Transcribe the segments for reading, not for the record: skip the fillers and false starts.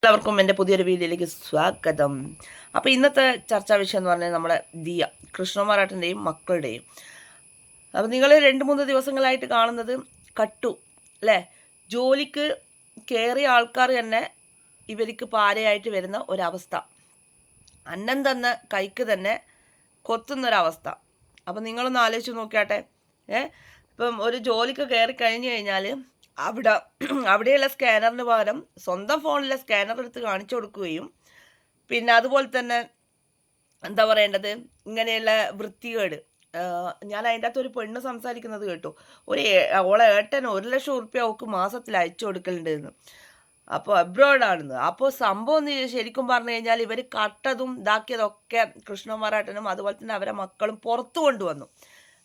എല്ലാവർക്കും എൻ്റെ പുതിയൊരു വീഡിയോയിലേക്ക് സ്വാഗതം. അപ്പോൾ ഇന്നത്തെ ചർച്ചാ വിഷയം എന്ന് പറഞ്ഞാൽ നമ്മുടെ ദിയ കൃഷ്ണമാരാട്ടൻ്റെയും മക്കളുടെയും. അപ്പോൾ നിങ്ങൾ 2-3 ദിവസങ്ങളായിട്ട് കാണുന്നത് കട്ടു അല്ലേ, ജോലിക്ക് കയറിയ ആൾക്കാർ തന്നെ ഇവർക്ക് പാരയായിട്ട് വരുന്ന ഒരവസ്ഥ, അന്നം തന്ന കൈക്ക് തന്നെ കൊത്തുന്നൊരവസ്ഥ. അപ്പം നിങ്ങളൊന്ന് ആലോചിച്ച് നോക്കിയാട്ടെ. ഇപ്പം ഒരു ജോലിക്ക് കയറി കഴിഞ്ഞ് കഴിഞ്ഞാൽ അവിടെയുള്ള സ്കാനറിന് പകരം സ്വന്തം ഫോണിലെ സ്കാനർ എടുത്ത് കാണിച്ചു കൊടുക്കുകയും പിന്നെ അതുപോലെ തന്നെ എന്താ പറയേണ്ടത്, ഇങ്ങനെയുള്ള വൃത്തികേട്. ഞാൻ അതിൻ്റെ അകത്ത് ഒരു പെണ്ണ് സംസാരിക്കുന്നത് കേട്ടു. ഓളെ ഏട്ടൻ 1,00,000 ഉറുപ്പ്യ അവൾക്ക് മാസത്തിൽ അയച്ചു കൊടുക്കലുണ്ടെന്ന്. അപ്പോൾ അബ്രോഡാണെന്ന്. അപ്പോൾ സംഭവം ശരിക്കും പറഞ്ഞു കഴിഞ്ഞാൽ ഇവർ കട്ടതും ഇതാക്കിയതൊക്കെ കൃഷ്ണമാരാട്ടനും അതുപോലെ തന്നെ അവരെ മക്കളും പുറത്തു കൊണ്ടുവന്നു.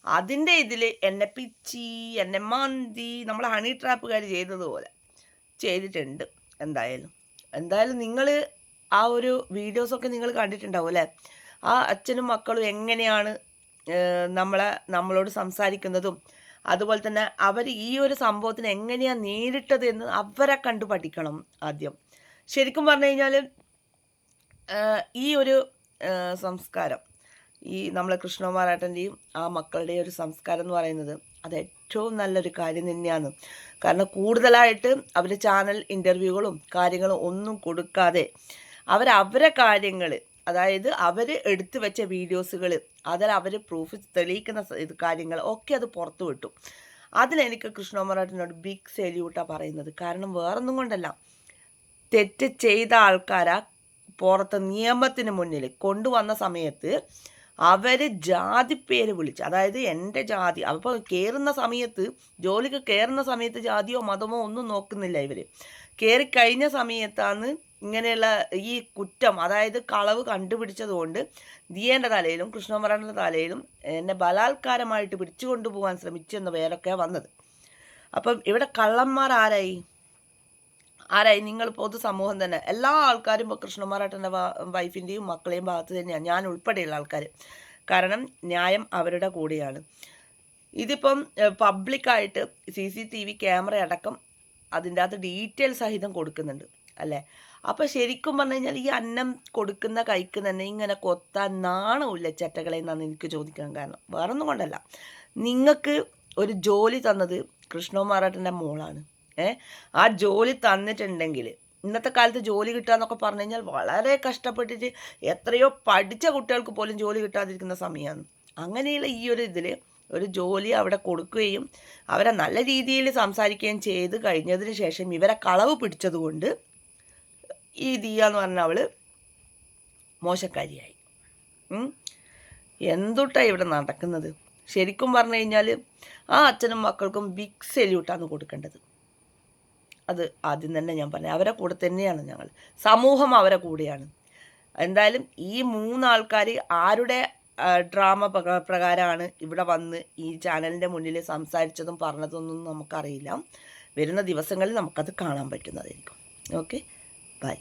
അതിൻ്റെ ഇതിൽ എന്നെ പിച്ചി, എന്നെ മാന്തി, നമ്മൾ ഹണി ട്രാപ്പുകാർ ചെയ്തതുപോലെ ചെയ്തിട്ടുണ്ട്. എന്തായാലും നിങ്ങൾ ആ ഒരു വീഡിയോസൊക്കെ നിങ്ങൾ കണ്ടിട്ടുണ്ടാവും അല്ലേ. ആ അച്ഛനും മക്കളും എങ്ങനെയാണ് നമ്മളോട് സംസാരിക്കുന്നതും അതുപോലെ തന്നെ അവർ ഈ ഒരു സംഭവത്തിന് എങ്ങനെയാണ് നേരിട്ടത് എന്ന് അവരെ കണ്ടു പഠിക്കണം ആദ്യം. ശരിക്കും പറഞ്ഞു കഴിഞ്ഞാൽ ഈ ഒരു സംസ്കാരം, ഈ നമ്മളെ കൃഷ്ണമാരാട്ടൻ്റെയും ആ മക്കളുടെയും ഒരു സംസ്കാരം എന്ന് പറയുന്നത് അത് ഏറ്റവും നല്ലൊരു കാര്യം തന്നെയാണ്. കാരണം കൂടുതലായിട്ട് അവർ ചാനൽ ഇൻ്റർവ്യൂകളും കാര്യങ്ങളും ഒന്നും കൊടുക്കാതെ അവരെ കാര്യങ്ങൾ, അതായത് അവർ എടുത്തു വെച്ച വീഡിയോസുകൾ, അതിൽ അവർ പ്രൂഫ് തെളിയിക്കുന്ന കാര്യങ്ങൾ ഒക്കെ അത് പുറത്തു വിട്ടു. അതിലെനിക്ക് കൃഷ്ണമാരാട്ടനോട് ബിഗ് സല്യൂട്ടാണ് പറയുന്നത്. കാരണം വേറൊന്നും കൊണ്ടല്ല, തെറ്റ് ചെയ്ത ആൾക്കാരാ പുറത്ത് നിയമത്തിന് മുന്നിൽ കൊണ്ടുവന്ന സമയത്ത് അവർ ജാതി പേര് വിളിച്ച്, അതായത് എൻ്റെ ജാതി. അപ്പോൾ ജോലിക്ക് കയറുന്ന സമയത്ത് ജാതിയോ മതമോ ഒന്നും നോക്കുന്നില്ല. ഇവർ കയറിക്കഴിഞ്ഞ സമയത്താണ് ഇങ്ങനെയുള്ള ഈ കുറ്റം, അതായത് കളവ് കണ്ടുപിടിച്ചതുകൊണ്ട് ദിയേൻ്റെ തലയിലും കൃഷ്ണമാരാട്ടൻ്റെ തലയിലും എന്നെ ബലാത്കാരമായിട്ട് പിടിച്ചു കൊണ്ടുപോകാൻ ശ്രമിച്ചെന്ന പേരൊക്കെയാണ് വന്നത്. അപ്പം ഇവിടെ കള്ളന്മാർ ആരായി? നിങ്ങൾ പൊതുസമൂഹം തന്നെ, എല്ലാ ആൾക്കാരും ഇപ്പോൾ കൃഷ്ണമാരാട്ടൻ്റെ വൈഫിൻ്റെയും മക്കളെയും ഭാഗത്ത് തന്നെയാണ്, ഞാൻ ഉൾപ്പെടെയുള്ള ആൾക്കാർ. കാരണം ന്യായം അവരുടെ കൂടെയാണ്. ഇതിപ്പം പബ്ലിക്കായിട്ട് CCTV ക്യാമറ അടക്കം അതിൻ്റെ അകത്ത് ഡീറ്റെയിൽ സഹിതം കൊടുക്കുന്നുണ്ട് അല്ലേ. അപ്പോൾ ശരിക്കും പറഞ്ഞു കഴിഞ്ഞാൽ ഈ അന്നം കൊടുക്കുന്ന കൈക്ക് തന്നെ ഇങ്ങനെ കൊത്താൻ നാണമില്ല ചെറ്റകളെ എന്നാണ് എനിക്ക് ചോദിക്കാൻ കാരണം. വേറൊന്നും കൊണ്ടല്ല, നിങ്ങൾക്ക് ഒരു ജോലി തന്നത് കൃഷ്ണമാരാട്ടൻ്റെ മോളാണ്. ആ ജോലി തന്നിട്ടുണ്ടെങ്കിൽ, ഇന്നത്തെ കാലത്ത് ജോലി കിട്ടുക എന്നൊക്കെ പറഞ്ഞു കഴിഞ്ഞാൽ വളരെ കഷ്ടപ്പെട്ടിട്ട് എത്രയോ പഠിച്ച കുട്ടികൾക്ക് പോലും ജോലി കിട്ടാതിരിക്കുന്ന സമയമാണ്. അങ്ങനെയുള്ള ഈ ഒരു ഇതിൽ ഒരു ജോലി അവിടെ കൊടുക്കുകയും അവരെ നല്ല രീതിയിൽ സംസാരിക്കുകയും ചെയ്ത് കഴിഞ്ഞതിന് ശേഷം ഇവരെ കളവ് പിടിച്ചതുകൊണ്ട് ഈ ദിയ എന്ന് പറഞ്ഞ അവൾ മോശക്കാരിയായി. എന്തുട്ടാണ് ഇവിടെ നടക്കുന്നത്? ശരിക്കും പറഞ്ഞു കഴിഞ്ഞാൽ ആ അച്ഛനും മക്കൾക്കും ബിഗ് സല്യൂട്ടാണ് കൊടുക്കേണ്ടത്. അത് ആദ്യം തന്നെ ഞാൻ പറഞ്ഞു, അവരെ കൂടെ തന്നെയാണ് ഞങ്ങൾ, സമൂഹം അവരെ കൂടെയാണ്. എന്തായാലും ഈ 3 ആൾക്കാർ ആരുടെ ഡ്രാമ പ്രകാരമാണ് ഇവിടെ വന്ന് ഈ ചാനലിൻ്റെ മുന്നിൽ സംസാരിച്ചതും പറഞ്ഞതൊന്നും നമുക്കറിയില്ല. വരുന്ന ദിവസങ്ങളിൽ നമുക്കത് കാണാൻ പറ്റുന്നതായിരിക്കും. Okay, by.